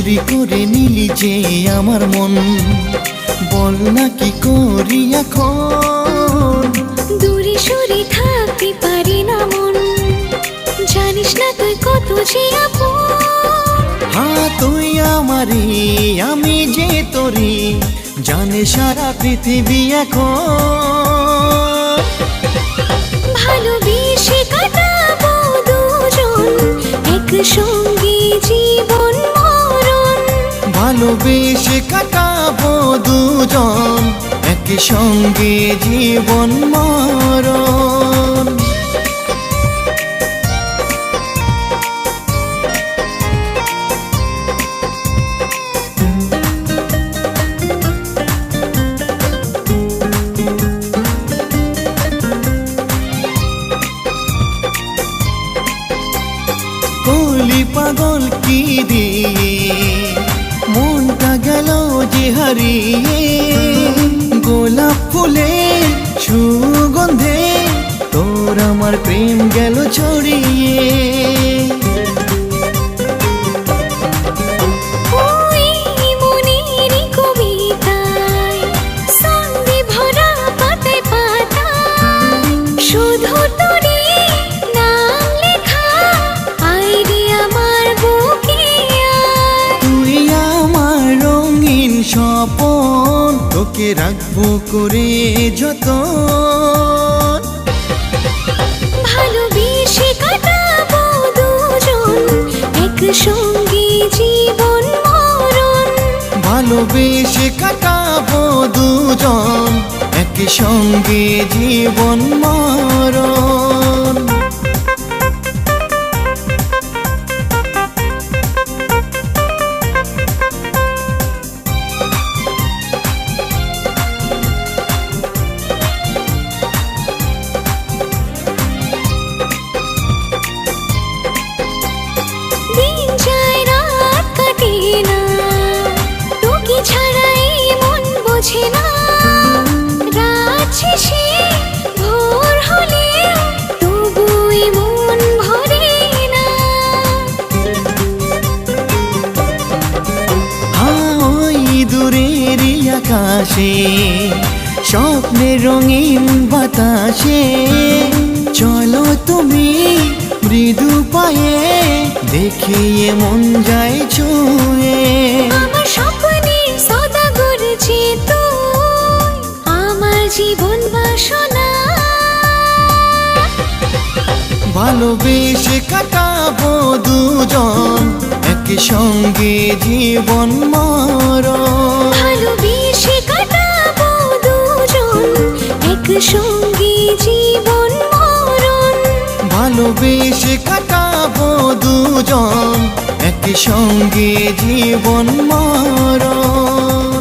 চুরি করে নিলি যে আমার মন, বল না কি করি এখন। দূরে সরে থাকতে পারি না মন, জানিস না তুই কত যে আপন। হ্যাঁ তুই আমারি, আমি যে তোরি, জানে সারা পৃথিবী এখন। ভালোবেসে কাটাবো দুজন একসঙ্গে জীবন মরণ। ভালোবেসে কাটাবো দুজন একসঙ্গে জীবন মরণ। কলি পাগল কি দিয়ে মনটা গেল যে হারিয়ে, গোলাপ ফুলে সুগন্ধে তোর আমার প্রেম গেল ছড়িয়ে। ওই মনেরই কবিতায় সন্ধে ভরা পাতায় পাতায় শুধু তোরই নাম লেখা। আয় রে আমার বুকে আয়। তুই আমার রঙিন স্বপন, তোকে রাখবো করে যতন। ভালোবেসে কাটাবো দুজন একসঙ্গে জীবন মরণ। ভালোবেসে কাটাবো দুজন একসঙ্গে জীবন মরণ। দিন যায় রাত কাটে না, তোকে ছাড়াই মন বোঝে না। রাত শেষে ভোর হলে তবুই মন ভরে না। হ্যাঁ ওই দূরেরই আকাশে স্বপ্নের রঙিন বাতাসে চলো তুমি মৃদু পায়ে, দেখিয়ে মন যায় ছুঁয়ে। আমার স্বপ্নের সওদাগর যে তুই, আমার জীবন বাসনা। ভালোবেসে কাটাবো দুজন একসঙ্গে জীবন মরণ। ভালোবেসে কাটাবো দুজন একসঙ্গে জীবন মরণ। ভালোবেসে কাটাবো দুজন একসঙ্গে জীবন মরণ।